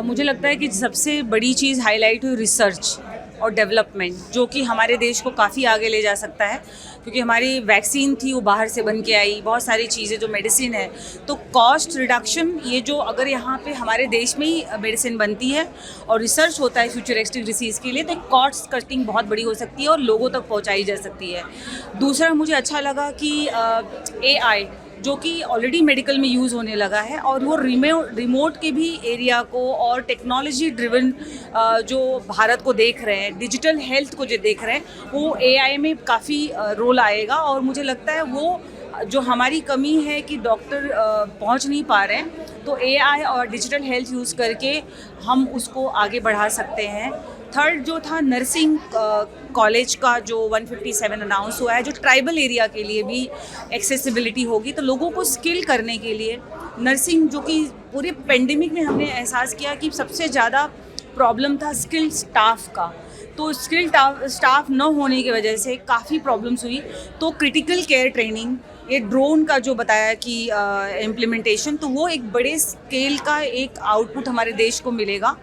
मुझे लगता है कि सबसे बड़ी चीज़ हाईलाइट हुई रिसर्च और डेवलपमेंट, जो कि हमारे देश को काफ़ी आगे ले जा सकता है, क्योंकि हमारी वैक्सीन थी वो बाहर से बन के आई, बहुत सारी चीज़ें जो मेडिसिन है, तो कॉस्ट रिडक्शन, ये जो अगर यहाँ पे हमारे देश में ही मेडिसिन बनती है और रिसर्च होता है फ्यूचरिस्टिक डिसीज़ के लिए, तो कॉस्ट कटिंग बहुत बड़ी हो सकती है और लोगों तक पहुँचाई जा सकती है। दूसरा मुझे अच्छा लगा कि AI जो कि ऑलरेडी मेडिकल में यूज़ होने लगा है, और वो रिमोट के भी एरिया को और टेक्नोलॉजी ड्रिवन जो भारत को देख रहे हैं, डिजिटल हेल्थ को जो देख रहे हैं, वो AI में काफ़ी रोल आएगा। और मुझे लगता है वो जो हमारी कमी है कि डॉक्टर पहुंच नहीं पा रहे हैं, तो AI और डिजिटल हेल्थ यूज़ करके हम उसको आगे बढ़ा सकते हैं। थर्ड जो था नर्सिंग कॉलेज का जो 157 अनाउंस हुआ है, जो ट्राइबल एरिया के लिए भी एक्सेसिबिलिटी होगी, तो लोगों को स्किल करने के लिए नर्सिंग, जो कि पूरे पेंडेमिक में हमने एहसास किया कि सबसे ज़्यादा प्रॉब्लम था स्किल्ड स्टाफ का, तो स्किल्ड स्टाफ न होने की वजह से काफ़ी प्रॉब्लम्स हुई। तो क्रिटिकल केयर ट्रेनिंग, ये ड्रोन का जो बताया कि इम्प्लीमेंटेशन, तो वो एक बड़े स्केल का एक आउटपुट हमारे देश को मिलेगा,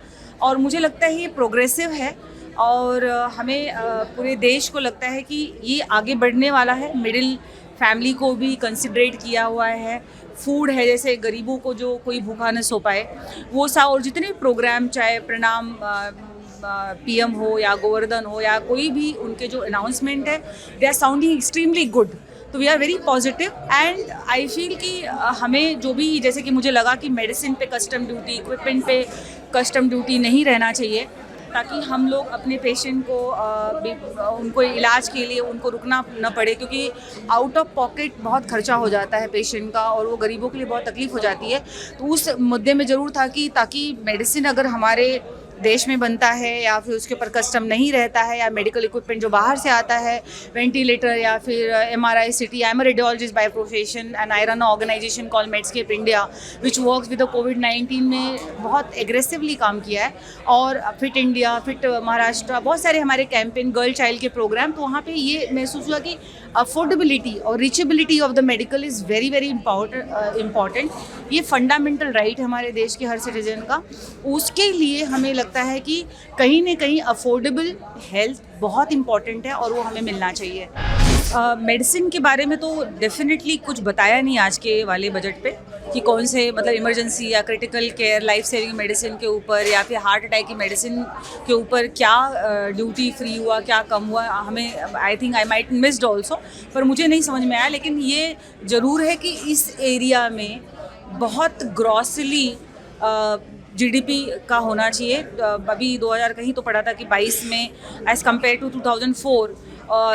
और मुझे लगता है ये प्रोग्रेसिव है, और हमें पूरे देश को लगता है कि ये आगे बढ़ने वाला है। मिडिल फैमिली को भी कंसिडरेट किया हुआ है, फूड है, जैसे गरीबों को जो कोई भूखा न सो पाए वो सा, और जितने प्रोग्राम, चाहे प्रणाम PM हो या गोवर्धन हो या कोई भी उनके जो अनाउंसमेंट है, they are sounding extremely good. तो we are very positive, and I feel कि हमें जो भी, जैसे कि मुझे लगा कि मेडिसिन पे कस्टम ड्यूटी, इक्विपमेंट पे कस्टम ड्यूटी नहीं रहना चाहिए, ताकि हम लोग अपने पेशेंट को उनको इलाज के लिए उनको रुकना न पड़े, क्योंकि आउट ऑफ पॉकेट बहुत खर्चा हो जाता है पेशेंट का, और वो गरीबों के लिए बहुत तकलीफ हो जाती है। तो उस मुद्दे में ज़रूर था कि ताकि मेडिसिन अगर हमारे देश में बनता है या फिर उसके ऊपर कस्टम नहीं रहता है, या मेडिकल इक्विपमेंट जो बाहर से आता है, वेंटिलेटर या फिर MRI CT, I am radiologist by profession and I run organisation call Medscape India which works with the कोविड-19 में बहुत एग्रेसिवली काम किया है, और फिट इंडिया, फिट महाराष्ट्र, बहुत सारे हमारे कैंपेन, गर्ल चाइल्ड के प्रोग्राम। तो वहाँ पे ये महसूस हुआ कि अफोर्डेबिलिटी और reachability of the medical is very very important. ये फंडामेंटल राइट है हमारे देश के हर सिटीजन का। उसके लिए हमें लगता है कि कहीं ना कहीं अफोर्डेबल हेल्थ बहुत इम्पॉर्टेंट है, और वो हमें मिलना चाहिए। मेडिसिन के बारे में तो डेफिनेटली कुछ बताया नहीं आज के वाले बजट पे कि कौन से, मतलब इमरजेंसी या critical care, life saving medicine के ऊपर या फिर हार्ट अटैक की मेडिसिन के ऊपर क्या ड्यूटी फ्री हुआ, क्या कम हुआ, हमें I think I might missed also, पर मुझे नहीं समझ में आया। लेकिन ये ज़रूर है कि इस एरिया में बहुत ग्रॉसली GDP का होना चाहिए। अभी 2000 कहीं तो पढ़ा था कि 22 में as compare to 2004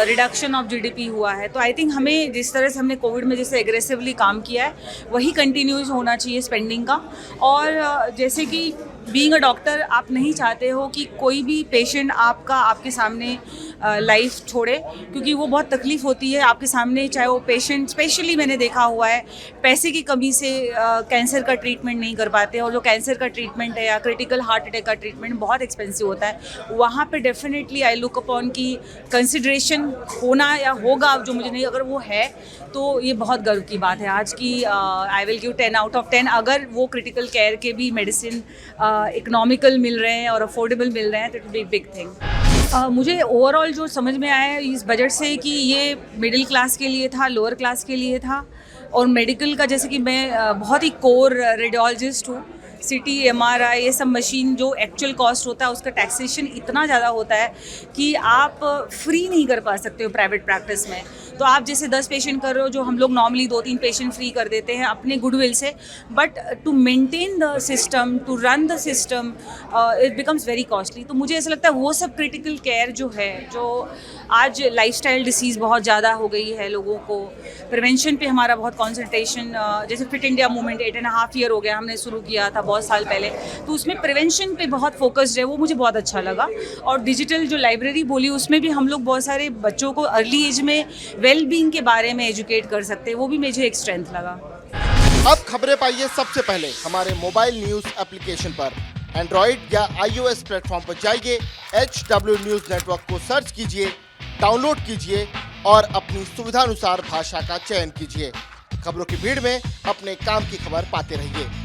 reduction of GDP हुआ है। तो आई थिंक हमें जिस तरह से हमने कोविड में जैसे एग्रेसिवली काम किया है, वही कंटिन्यूस होना चाहिए स्पेंडिंग का। और जैसे कि बीइंग अ डॉक्टर, आप नहीं चाहते हो कि कोई भी पेशेंट आपके सामने लाइफ छोड़े, क्योंकि वो बहुत तकलीफ़ होती है आपके सामने, चाहे वो पेशेंट, स्पेशली मैंने देखा हुआ है पैसे की कमी से कैंसर का ट्रीटमेंट नहीं कर पाते, और जो कैंसर का ट्रीटमेंट है या क्रिटिकल हार्ट अटैक का ट्रीटमेंट बहुत एक्सपेंसिव होता है। वहाँ पे डेफिनेटली आई लुक अपॉन की कंसिडरेशन होना या होगा, जो मुझे नहीं, अगर वो है तो ये बहुत गर्व की बात है आज की। I will give 10 out of 10 अगर वो क्रिटिकल केयर के भी मेडिसिन इकोनॉमिकल मिल रहे हैं और अफोर्डेबल मिल रहे हैं, तो it will be big thing. मुझे ओवरऑल जो समझ में आया है इस बजट से कि ये मिडिल क्लास के लिए था, लोअर क्लास के लिए था, और मेडिकल का, जैसे कि मैं बहुत ही कोर रेडियोलॉजिस्ट हूँ, CT MRI ये सब मशीन जो एक्चुअल कॉस्ट होता है उसका टैक्सेशन इतना ज़्यादा होता है कि आप फ्री नहीं कर पा सकते हो प्राइवेट प्रैक्टिस में। तो आप जैसे 10 पेशेंट कर रहे हो, जो हम लोग नॉर्मली 2-3 पेशेंट फ्री कर देते हैं अपने गुडविल से, but to maintain the system, to run the system, it becomes very costly. तो मुझे ऐसा लगता है वो सब क्रिटिकल केयर जो है, जो आज लाइफस्टाइल डिसीज़ बहुत ज़्यादा हो गई है, लोगों को प्रिवेंशन पे हमारा बहुत कॉन्सेंट्रेशन, जैसे फिट इंडिया मूवमेंट 8.5 ईयर हो गया हमने शुरू किया था बहुत साल पहले, तो उसमें प्रिवेंशन पे बहुत फोकस्ड है, वो मुझे बहुत अच्छा लगा। और डिजिटल जो लाइब्रेरी बोली, उसमें भी हम लोग बहुत सारे बच्चों को अर्ली एज में वेल बीइंग के बारे में एजुकेट कर सकते हैं, वो भी मुझे एक स्ट्रेंथ लगा। अब खबरें पाइए सबसे पहले हमारे मोबाइल न्यूज एप्लीकेशन पर। एंड्रॉइड या iOS प्लेटफॉर्म पर जाइए, HW न्यूज नेटवर्क को सर्च कीजिए, डाउनलोड कीजिए और अपनी सुविधानुसार भाषा का चयन कीजिए। खबरों की भीड़ में अपने काम की खबर पाते रहिए।